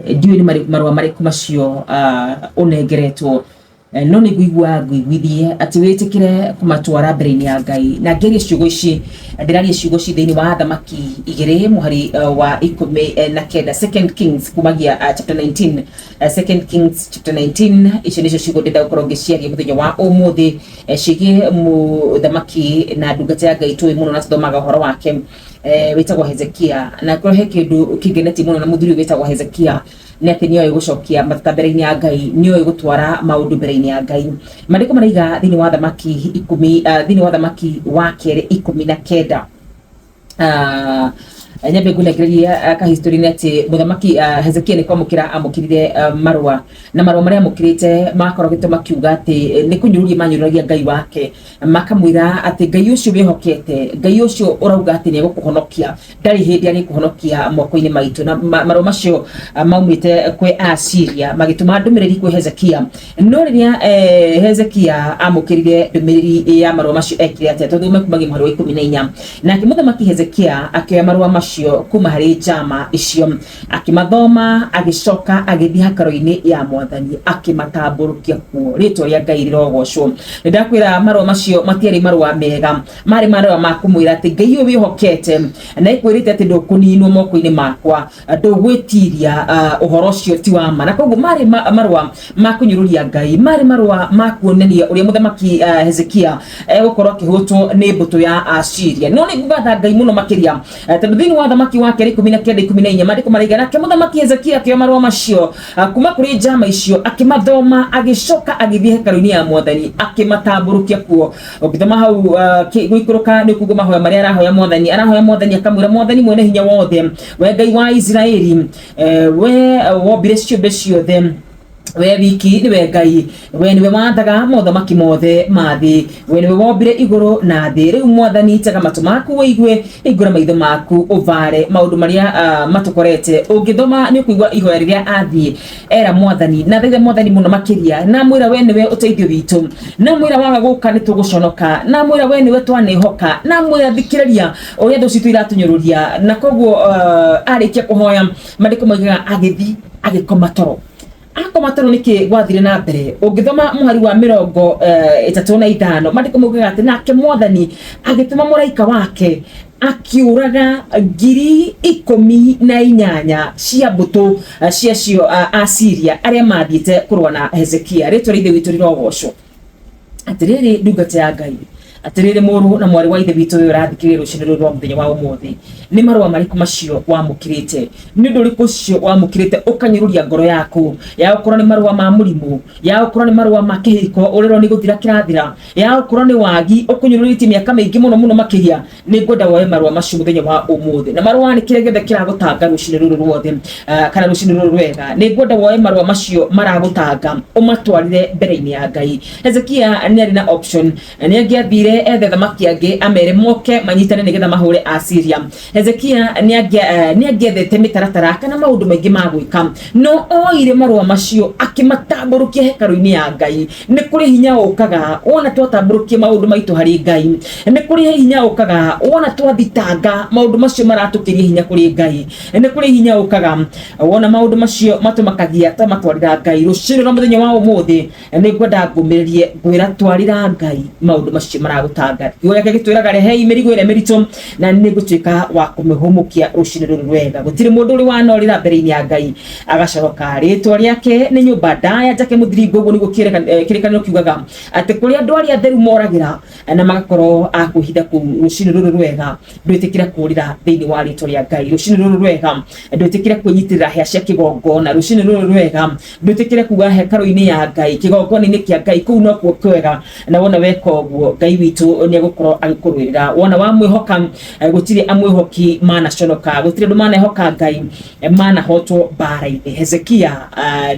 ndiwe ni marua mariku macio unengeretwo no ni guigua guiguithie ati witikire kumatwara mbere-ini ya Ngai na ngerie ciugo ici ndirarie ciugo ici thiini wa Thamaki 2 muhari wa 19 2 Kings kumagia chapter 19 2 Kings chapter 19 ici nicio ciugo ndenda gukorwo ngiciaria muthenya wa umuthi cigie Muthamaki na ndungata ya Ngai tui muno na tuthomaga uhoro wake witagwo Hezekia na koro he kindu kingeneti muno na muthuri witagwo Hezekia ni ati niyo igucokia matata mbere-ini ya Ngai niyo igutwara maundu mbere-ini ya Ngai mandiko maraiga thiini wa Thamaki 10 thiini wa Thamaki wa 2:19 nyambe ngunegereria ka history ni ati Muthamaki Hezekia ni kwamukira amukirire marua na marua maria amukirite makorogete makiuga ati ni kunyururia manyururagia Ngai wake makamwira ati Ngai ucio wihokete Ngai ucio urauga ati ni gukuhonokia ndari hindi ari kuhonokia moko-ini maitu na marua macio maumite kwe Asiria magituma ndumiriri kwe Hezekia no riria Hezekia amukirire ndumiriri ya marua macio ekire ati tuthume kumagi muhari wa 14 na Muthamaki Hezekia akioya marua macio kuma hari jama icio akimathoma agicoka agithii hakaro-ini ya Mwathani akimatamburukia kuo ritwa ria Ngai rirogocwo ndakwira marua macio matiari marua mega mari marua makumwira ati Ngai uyu wihokete na ikwirite ati ndukuninwo moko-ini makwa ndugwitiria uhoro ucio ti wa ma na koguo mari marua makunyururia Ngai mari marua makuonania uria Muthamaki Hezekia gukorwo akihutwo ni mbuto ya Asiria no ni gugatha Ngai muno makiria tondu thiini wa Thamaki wa 19:14 mandiko maraiga nake Muthamaki Hezekia akioya marua macio kuma kuri jama icio akimathoma agicoka agithii hekalu-ini ya Mwathani akimatamburukia kuo ukithoma hau gwikuruka ni kugo mahoya maria arahoya Mwathani akamwira Mwathani mwene hinya wothe we Ngai wa Israeli we wombire ciumbe ciothe we wiki ni we Ngai we niwe wathaga mothamaki mothe mathi we niwe wombire iguru na thi riu Mwathani taga matu maku wigue igura maitho maku uvare maundu maria matukorete ungithoma ni kuigwa ihoya riria athie era Mwathani na thaitha Mwathani muno makiria na mwira we niwe uteithio witu na mwira waga guka ni tuguconoka na mwira we niwe twanihoka na mwira thikiriria uria thu citu iratunyururia na koguo arikia kuhoya mandiko maigaga agithi agikoma toro akomataro niki gwathire na mbere ungithoma muhari wa 35 mandiko mugaga ati nake Mwathani agituma muraika wake akiuraga 18,000 cia mbuto cia cio Asiria aria mathiite kurwa na Hezekia ritwa rithe witu rirogocwo atiriri ndungata ya Ngai atiriri muru na mwari wa ithe witu urathikirira rucini rwa muthenya wa umuthi ni marua mariku macio wamukirite ni nduriku cio wamukirite ukanyururia ngoro yaku ya ukorwo ni marua ma murimu ya ukorwo ni marua ma kihiko uriro ni guthira kirathira ya ukorwo ni wagi ukunyururiti miaka mingi muno makiria ni ngwenda woe marua macio muthenya wa umuthi na marua ni kiregethe kiragutanga rucini ruru ruothe kana rucini ruru rwega ni ngwenda woe marua macio maragutanga umatwarire mbere-ini ya Ngai Hezekia ni ari na option ni angiathire ethe thamaki angi amere moke manyitane nigetha mahure Asiria Hezekia ni angiethete mitaratara kana maundu maingi ma gwika no oire marua macio akimatamburukia hekalu-ini ya Ngai ni kuri hinya ukaga wona twatamburukia maundu maitu hari Ngai ni kuri hinya ukaga wona twathitanga maundu macio maratukiria hinya kuri Ngai ni kuri hinya ukaga wona maundu macio matumakagia ta matwarira Ngai rucini rwa muthenya wa umuthi ni ngwenda ngumiririe ngwira twarira Ngai maundu macio maragutanga kiugo giake gitwiraga rehei mirigo ire miritu na ni gutuika wa kumihumukia rucini ruru rwega gutiri mundu uri wanorira mbere-ini ya Ngai agacoka ritwa riake ni nyumba ndaya njake muthiringo uguo niguo kirikaniro kiugaga ati kuri andu aria theru moragira na magakorwo akuhitha ku rucini ruru rwega ndwitikire kurira thiini wa ritwa ria Ngai rucini ruru rwega ndwitikire kunyitirira hia cia kigongona rucini ruru rwega ndwitikire kuga hekalu-ini ya Ngai kigongona-ini kia Ngai kuu no kuo kwega na wona weka uguo Ngai witu ni agukorwo agikurwirira wona wa mwihoka gutiri amwihoki mana conoka gutiri ndu mana hoka Ngai mana hotwo bara-ini Hezekia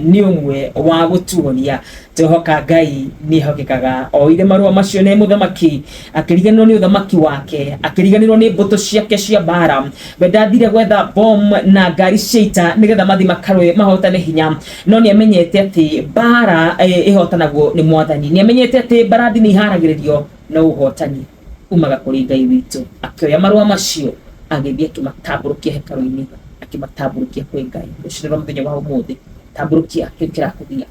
ni umwe wa gutuonia tuhoka Ngai ni hokekaga oire marua macio ne Muthamaki akiriganirwo ni uthamaki wake akiriganirwo ni mbuto ciake cia bara bendathire gwetha bomb na ngari ciita nigetha mathi makarwe mahotane hinya no ni amenyete ati bara ihotanagwo ni Mwathani ni amenyete ati barathi ni iharagiririo na uhotani umaga kuri Ngai witu akioya marua macio agithie tumatamburukia hekalu-ini akimatamburukia kwĩ Ngai. Ũcio nĩ mũthenya wa ũmũthĩ, tamburukia kĩu kĩrakugia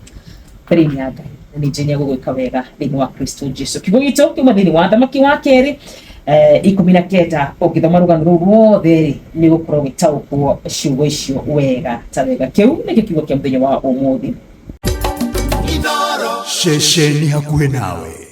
mbere-inĩ ya Ngai, na nĩ njenya gũgwĩka wega thĩinĩ wa Kristo Jesu. Kiugo gitũ kiuma thĩinĩ wa Thamaki wa kerĩ 19 ũngĩthoma rũgano rũu ruothe nĩ gũkorwo gĩtaũkwo ciugo icio wega ta wega. Kĩu nĩkĩo kiugo kĩa mũthenya wa ũmũthĩ. Ceceni hakuhĩ nawe.